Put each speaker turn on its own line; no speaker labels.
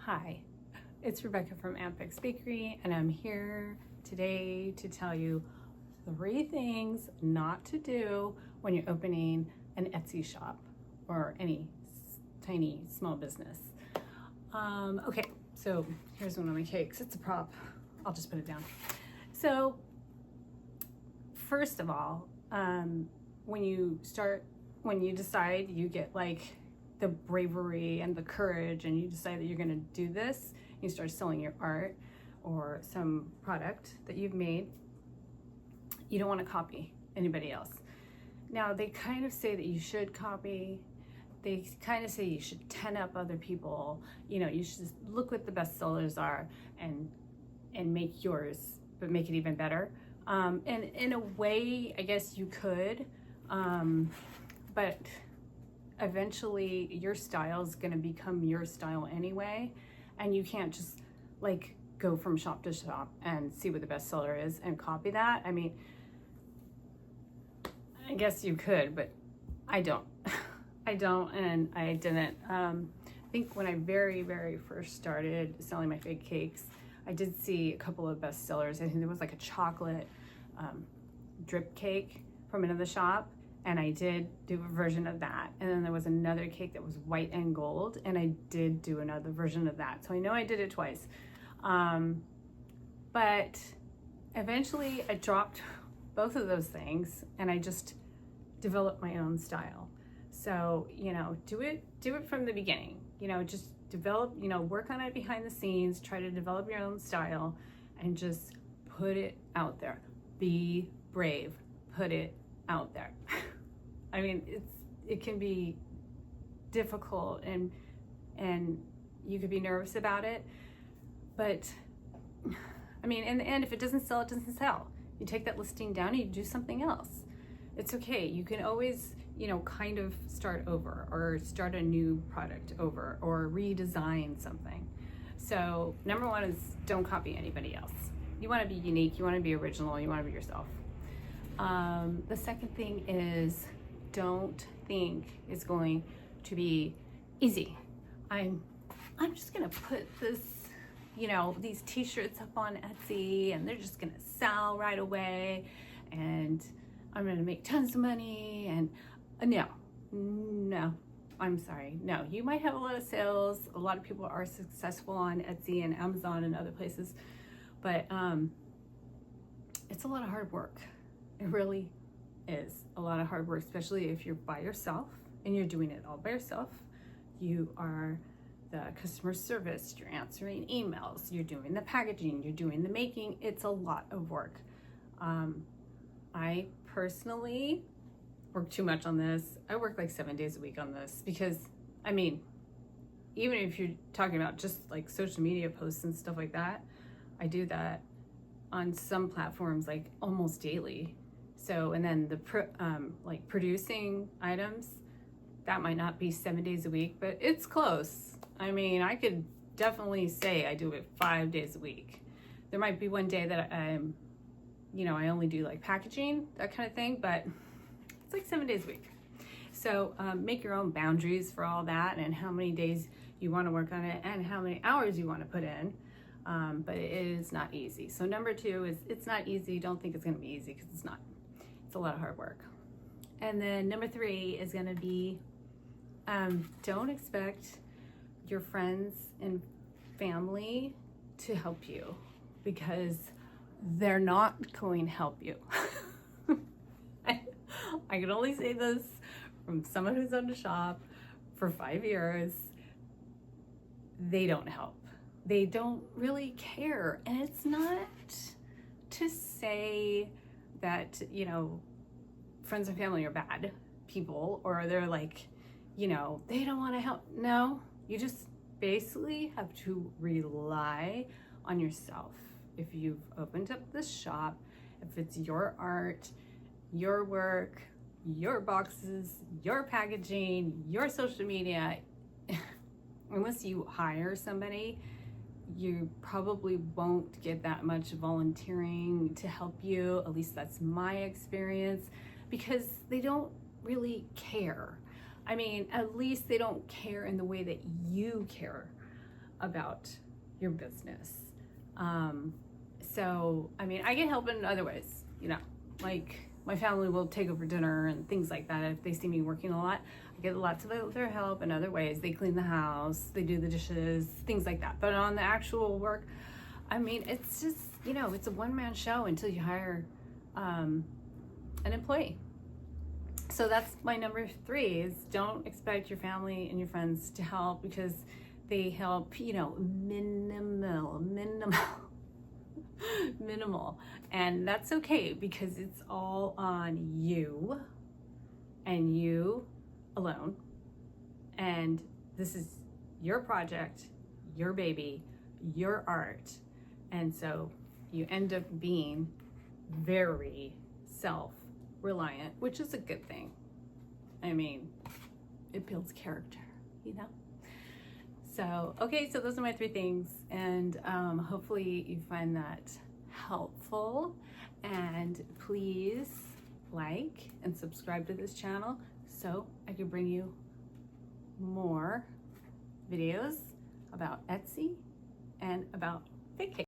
Hi, it's Rebecca from Ampix Bakery, and I'm here today to tell you 3 things not to do when you're opening an Etsy shop or any tiny small business. Okay, so here's one of my cakes. It's a prop. I'll just put it down. So first of all, when you decide, you get like the bravery and the courage and you decide that you're going to do this, you start selling your art or some product that you've made, you don't want to copy anybody else. Now, they kind of say that you should copy. They kind of say you should 10 up other people. You know, you should just look what the best sellers are and make yours, but make it even better. And in a way, I guess you could, but eventually your style is going to become your style anyway, and you can't just like go from shop to shop and see what the bestseller is and copy that. I mean, I guess you could, but I don't. I don't, and I didn't. I think when I very first started selling my fake cakes, I did see a couple of bestsellers. I think there was like a chocolate drip cake from another shop, and I did do a version of that. And then there was another cake that was white and gold, and I did do another version of that. So I know I did it twice. But eventually I dropped both of those things and I just developed my own style. So, you know, do it from the beginning. You know, just develop, you know, work on it behind the scenes, try to develop your own style and just put it out there. Be brave, put it out there. I mean, it can be difficult and you could be nervous about it, but I mean, in the end, if it doesn't sell, it doesn't sell. You take that listing down and you do something else. It's okay. You can always, you know, kind of start over or start a new product over or redesign something. So number 1 is don't copy anybody else. You want to be unique, you want to be original, you want to be yourself. The second thing is don't think it's going to be easy. I'm just gonna put this, you know, these t-shirts up on Etsy and they're just gonna sell right away and I'm gonna make tons of money. And no, I'm sorry. No, you might have a lot of sales. A lot of people are successful on Etsy and Amazon and other places, but it's a lot of hard work. It really is a lot of hard work, especially if you're by yourself and you're doing it all by yourself. You are the customer service, you're answering emails, you're doing the packaging, you're doing the making. It's a lot of work. I personally work too much on this. I work like 7 days a week on this because, I mean, even if you're talking about just like social media posts and stuff like that, I do that on some platforms like almost daily. So, and then the like producing items, that might not be 7 days a week, but it's close. I mean, I could definitely say I do it 5 days a week. There might be one day that I'm, you know, I only do like packaging, that kind of thing, but it's like 7 days a week. So make your own boundaries for all that and how many days you want to work on it and how many hours you want to put in. But it is not easy. So number 2 is it's not easy. Don't think it's going to be easy because it's not. It's a lot of hard work. And then number 3 is going to be don't expect your friends and family to help you because they're not going to help you. I can only say this from someone who's owned a shop for 5 years. They don't help. They don't really care. And it's not to say that, you know, friends and family are bad people or they're like, you know, they don't want to help. No, you just basically have to rely on yourself. If you've opened up this shop, if it's your art, your work, your boxes, your packaging, your social media, unless you hire somebody, you probably won't get that much volunteering to help you. At least that's my experience, because they don't really care. I mean, at least they don't care in the way that you care. about your business. So, I mean, I get help in other ways, you know, like my family will take over dinner and things like that. If they see me working a lot, I get lots of their help in other ways. They clean the house, they do the dishes, things like that. But on the actual work, I mean, it's just, you know, it's a one-man show until you hire an employee. So that's my number 3 is don't expect your family and your friends to help, because they help, you know, minimal. And that's okay, because it's all on you and you alone. And this is your project, your baby, your art. And so you end up being very self-reliant, which is a good thing. I mean, it builds character, you know? So, okay, so those are my 3 things, and hopefully you find that helpful. And please like and subscribe to this channel so I can bring you more videos about Etsy and about vacation.